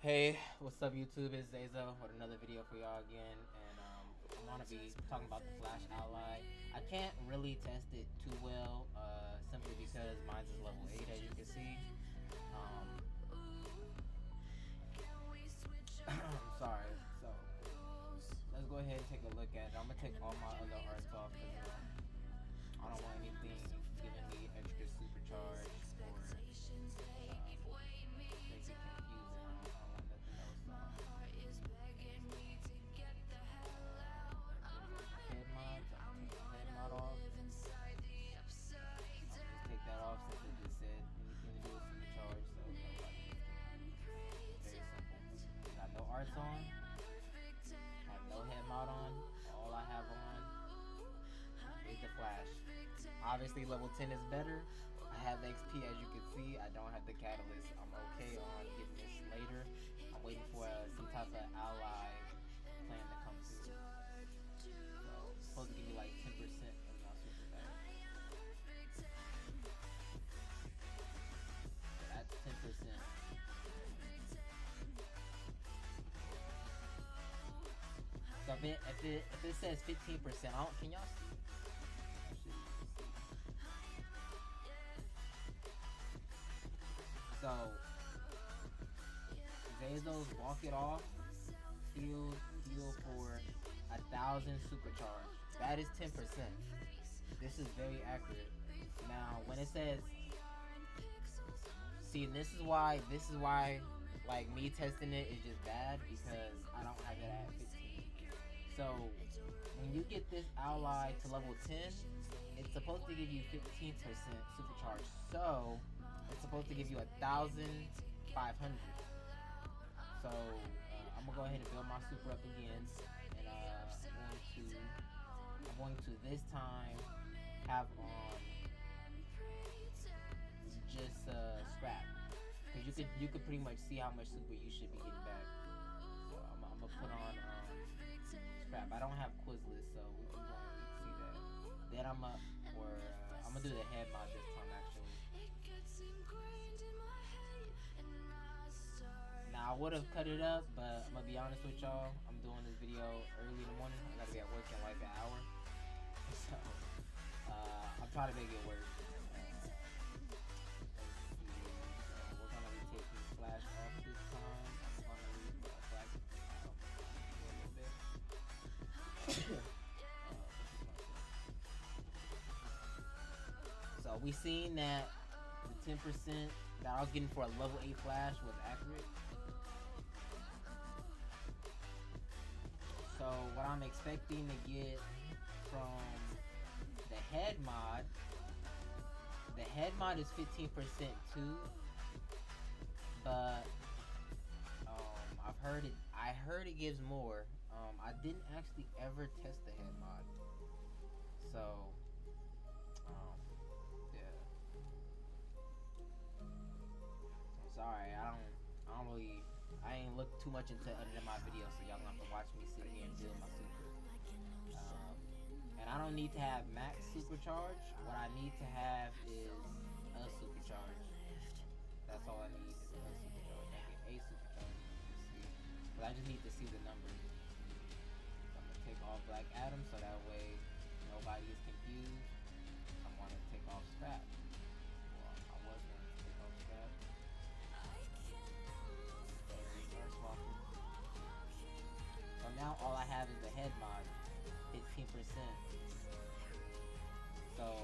Hey, what's up YouTube? It's Zazo with another video for y'all again, and I'm gonna be talking about the Flash Ally. I can't really test it too well, simply because mine is level 8, as you can see. I'm sorry. So let's go ahead and take a look at it. I'm gonna take all my other arts off because I don't want anything giving me extra supercharge or making confusing. I don't want nothing else. Head mod, so I'm taking the head mod off. I'll just take that off since it just said anything to do with supercharge, so nobody very simple. Got no arts on, have no head mod on. All I have on is the Flash. Obviously level 10 is better. I have XP, as you can see. I don't have the catalyst. I'm okay on getting this later. I'm waiting for some type of ally plan to come through. So it's supposed to give me like 10% of my super bag. So that's 10%. So if it says 15%, can y'all see? So Zazo's Walk It Off heal for 1,000 supercharge. That is 10%. This is very accurate. Now when it says, see, this is why like me testing it is just bad, because I don't have it at 15. So when you get this ally to level 10, it's supposed to give you 15% supercharge. So it's supposed to give you 1,500. So I'm gonna go ahead and build my super up again, and I'm going to this time have on just scrap, because you could pretty much see how much super you should be getting back. So I'm gonna put on scrap. I don't have Quizless, so we can see that. Then I'm gonna do the head mod this time actually. Now I would have cut it up, but I'm gonna be honest with y'all. I'm doing this video early in the morning. I gotta be at work in like an hour, so I'm trying to make it work. So we're gonna be taking Flash off this time. I'm gonna leave Black a little bit. So we seen that the 10% that I was getting for a level 8 Flash was accurate. So what I'm expecting to get from the head mod is 15% too, but I heard it gives more. I didn't actually ever test the head mod, so yeah. I'm sorry, I ain't looked too much into editing my videos, so y'all gonna have to watch me sit here and build my super. And I don't need to have max supercharge. What I need to have is a supercharge. That's all I need is a supercharge. I get a supercharge, but I just need to see the numbers. So I'm gonna take off Black Adam so that way nobody is confused. I'm gonna take off scrap. Well, I was gonna take off scrap. So now all I have is the head mod, 15%. So, oh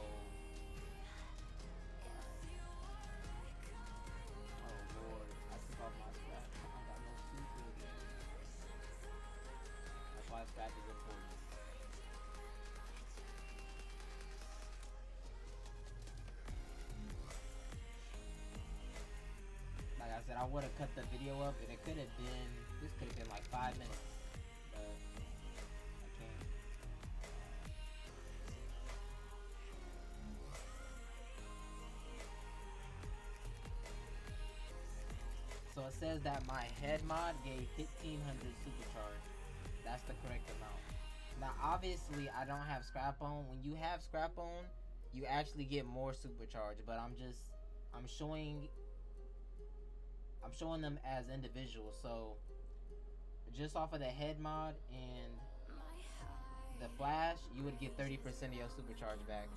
lord, I took off my scrap. I got no super again. That's why scrap is important. Like I said, I would have cut the video up, and this could have been like 5 minutes, but I can't. So it says that my head mod gave 1,500 supercharge. That's the correct amount. Now obviously I don't have scrap on. When you have scrap on, you actually get more supercharge, but I'm showing I'm showing them as individuals. So just off of the head mod and the flash, you would get 30% of your supercharge back.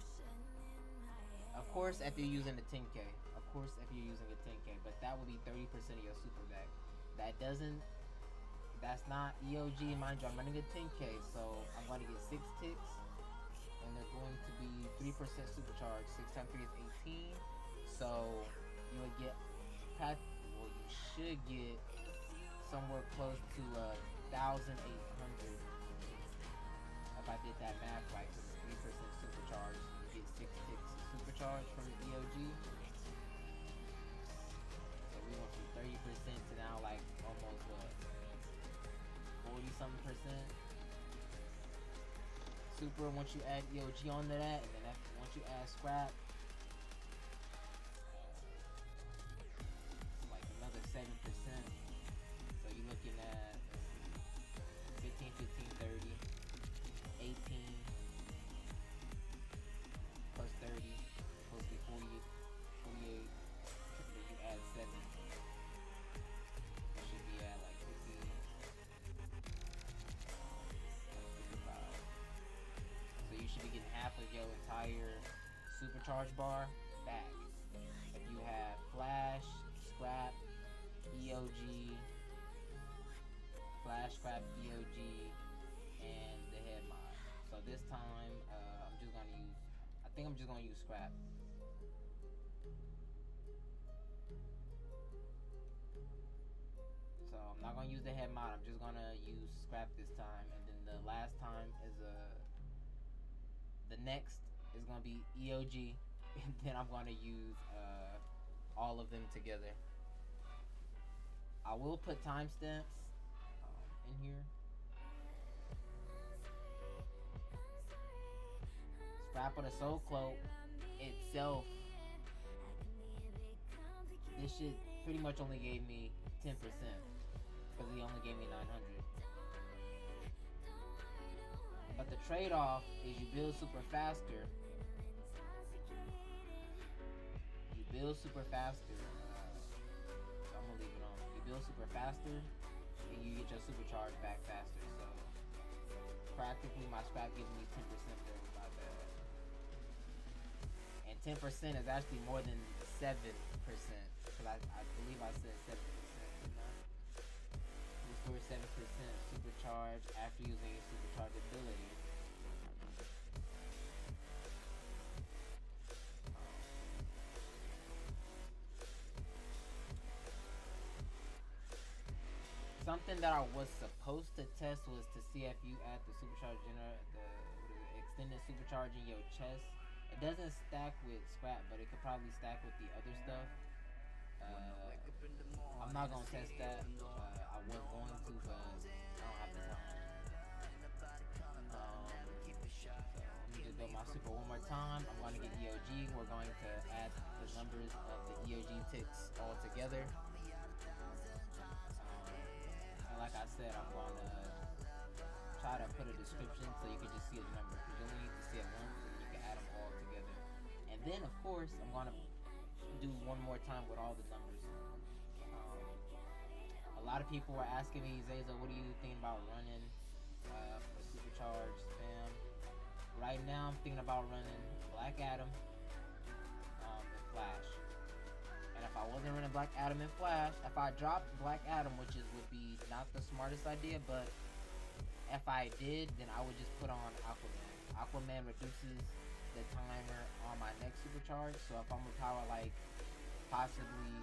Of course, if you're using the 10K. Of course, if you're using a 10K. But that would be 30% of your super back. That's not EOG. Mind you, I'm running a 10K. So I'm going to get 6 ticks. And they're going to be 3% supercharge. 6 times 3 is 18. So you would get, you should get somewhere close to 1,800 if I did that math right, because it's 3% supercharge. You get 6 ticks of supercharge from the EOG. So we went from 30% to now like almost 40 something percent. Super once you add EOG onto that, and then once you add scrap, it's like another 7%. So you're looking at 15, 15, 30, 18 plus 30, supposed to be 40, 48. Then you add 7. It should be at like 50. 55. So you should be getting half of your entire supercharge bar back. If you have flash, scrap, EOG, flash, scrap, EOG, and the head mod. So this time, I'm just gonna use scrap. So I'm not gonna use the head mod. I'm just gonna use scrap this time, and then the last time is the next is gonna be EOG, and then I'm gonna use all of them together. I will put timestamps in here. Scrap of the Soul Cloak itself, this shit pretty much only gave me 10% because he only gave me 900. But the trade-off is you build super faster. You build super faster. So I'm gonna leave it on. You build super faster, and you get your supercharge back faster. So practically, my scrap gives me 10% there. My bad. And 10% is actually more than 7%. Because I believe I said 7%. Restore 7% supercharge after using your supercharge ability. Something that I was supposed to test was to see if you add the supercharge the extended supercharge in your chest. It doesn't stack with scrap, but it could probably stack with the other stuff. I'm not gonna test that. I was going to, but I don't have the time. So let me just build my super one more time. I'm going to get EOG. We're going to add the numbers of the EOG ticks all together. And like I said, I'm going to try to put a description so you can just see the number. Because you only need to see it once, and you can add them all together. And then, of course, I'm going to do one more time with all the numbers. A lot of people were asking me, Zaza, what do you think about running for Supercharge spam? Right now, I'm thinking about running Black Adam and Flash. And if I wasn't running Black Adam and Flash, if I dropped Black Adam, which would be not the smartest idea, but if I did, then I would just put on Aquaman. Aquaman reduces the timer on my next Supercharge, so if I'm with power like possibly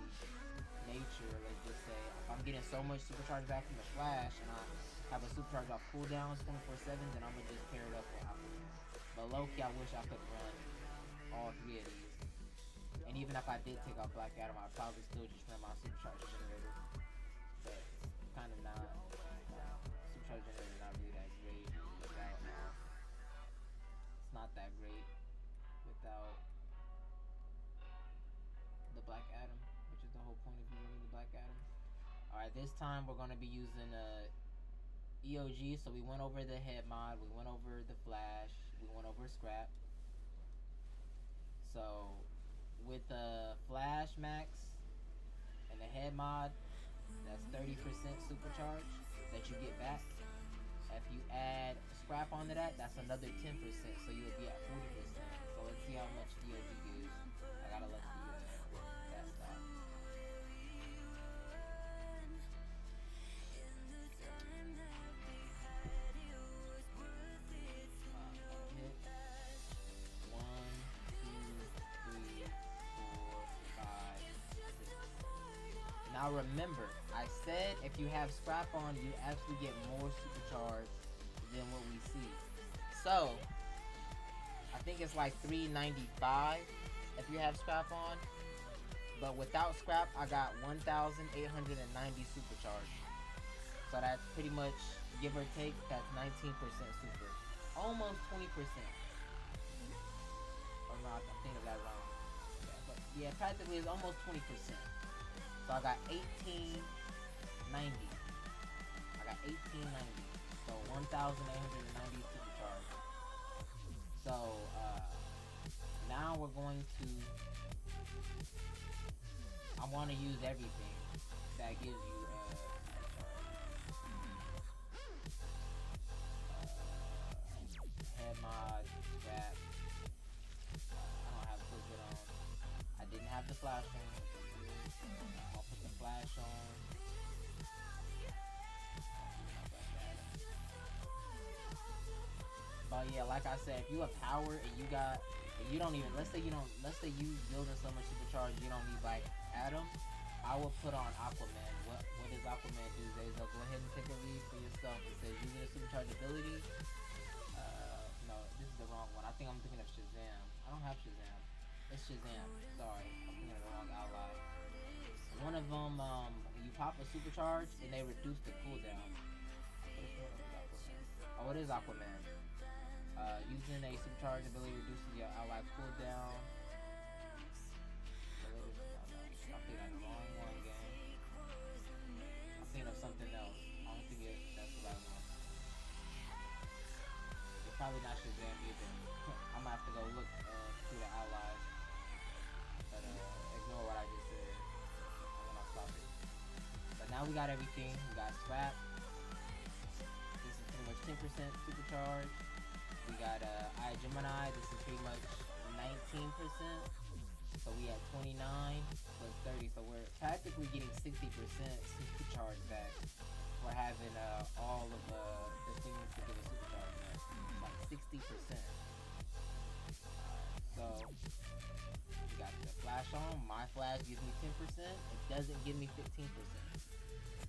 Nature, let's just say, if I'm getting so much supercharge back from the Flash and I have a supercharge off cooldowns 24/7, then I'm gonna just pair it up with Aquaman. But low-key, I wish I could run all 3 of these. And even if I did take out Black Adam, I'd probably still just run my supercharge generator. But it's kind of not. Supercharge generator not really that great without. It's not that great without the Black Adam, which is the whole point of you running the Black Adam. Alright, this time we're going to be using EOG, so we went over the head mod, we went over the Flash, we went over scrap. So with the Flash max And the head mod, that's 30% supercharge that you get back. If you add scrap onto that, that's another 10%, so you would be at 40%. So let's see how much EOG gives. I gotta let the that stop. Hit 1, 2, 3, 4, 5, 6. Now remember, I said if you have scrap on, you actually get more supercharge than what we see. So I think it's like $3.95 if you have scrap on. But without scrap, I got 1,890 supercharge. So that's pretty much, give or take, that's 19% super. Almost 20%. Or no, I'm thinking of that wrong. Yeah, but yeah, practically it's almost 20%. So I got 1890. I got 1890. So 1,890 supercharge. So now we're going to, I want to use everything that gives you head mod, scrap. I don't have Cloak on. I didn't have the flash on. I'll put the flash on. But yeah, like I said, if you have power and you got, and you don't even, let's say you building so much supercharge, you don't need like Adam, I will put on Aquaman. What does Aquaman do? Zazo, go ahead and take a read for yourself. It says using a supercharge ability. No, this is the wrong one. I think I'm thinking of Shazam. I don't have Shazam. It's Shazam. Sorry, I'm thinking of the wrong ally. One of them, you pop a supercharge and they reduce the cooldown. Oh, it is Aquaman. Using a supercharge ability reduces your ally cooldown. I'm thinking of the wrong one, game. I'm thinking of something else. I don't think that's what I want. It's probably not Shazam either. I'm gonna have to go look through the allies. But ignore what I just said. I'm gonna stop it. But now we got everything. We got scrap. This is pretty much 10% supercharge. We got Gemini. This is pretty much 19%. So we at 29 plus 30. So we're practically getting 60% supercharge back for having all of the things to give a supercharge back. Like 60%. So we got the flash on. My flash gives me 10%. It doesn't give me 15%.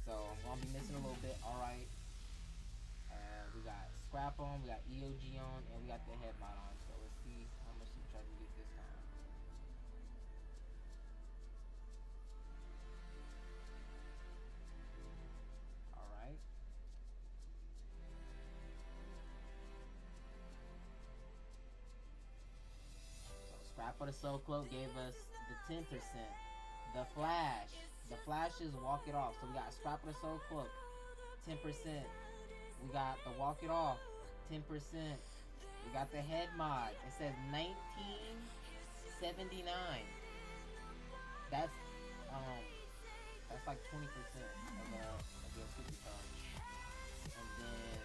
So I'm gonna be missing a little bit. Alright. We got scrap on, we got EOG on, and we got the head mod on. So let's see how much supercharge we get this time. Alright. So scrap for the soul cloak gave us the 10%. The flashes walk it off. So we got scrap for the soul cloak, 10%. We got the walk it off, 10%. We got the head mod. It says 1979. That's like 20% of your supercharge. And then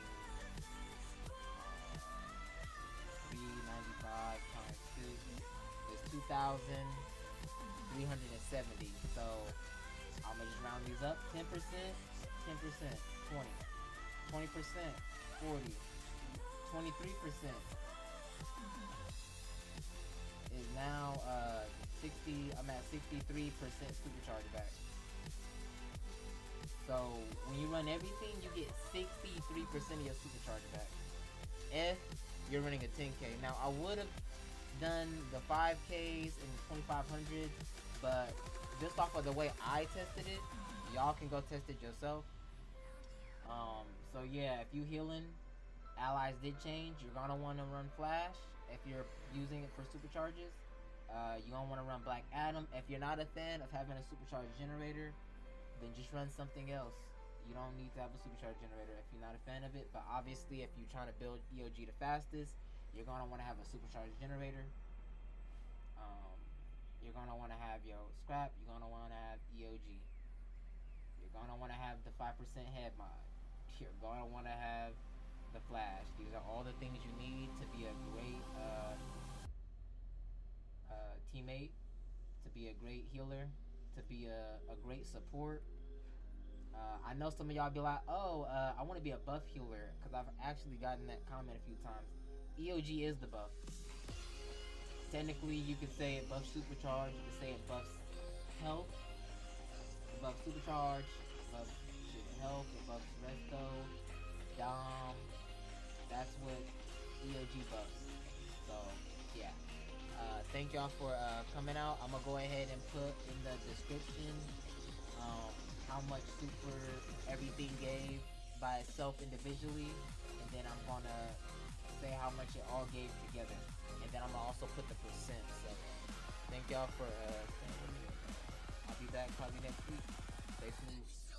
395 times 6 is 2,370. So I'm gonna just round these up. 10%, 10%, 20. 20%, 40, 23% is now 60. I'm at 63% supercharge back. So when you run everything, you get 63% of your supercharge back. If you're running a 10K. Now I would have done the 5Ks and 2500s, but just off of the way I tested it, y'all can go test it yourself. So yeah, if you healing, allies did change. You're gonna want to run flash if you're using it for supercharges. You're gonna want to run Black Adam. If you're not a fan of having a supercharge generator, then just run something else. You don't need to have a supercharge generator if you're not a fan of it. But obviously, if you're trying to build EOG the fastest, you're gonna want to have a supercharge generator. You're gonna want to have your scrap. You're gonna want to have EOG. You're gonna want to have the 5% head mod. You're gonna want to have the flash. These are all the things you need to be a great teammate, to be a great healer, to be a great support. I know some of y'all be like, oh, I want to be a buff healer, because I've actually gotten that comment a few times. EOG is the buff. Technically, you could say it buffs Supercharge, you could say it buffs health, it buffs Supercharge, it buffs health, it buffs Resto, Dom. That's what EOG buffs. So, yeah. Thank y'all for coming out. I'm gonna go ahead and put in the description how much super everything gave by itself individually, and then I'm gonna say how much it all gave together, and then I'm gonna also put the percent. So thank y'all for staying with me. I'll be back probably next week. Stay smooth.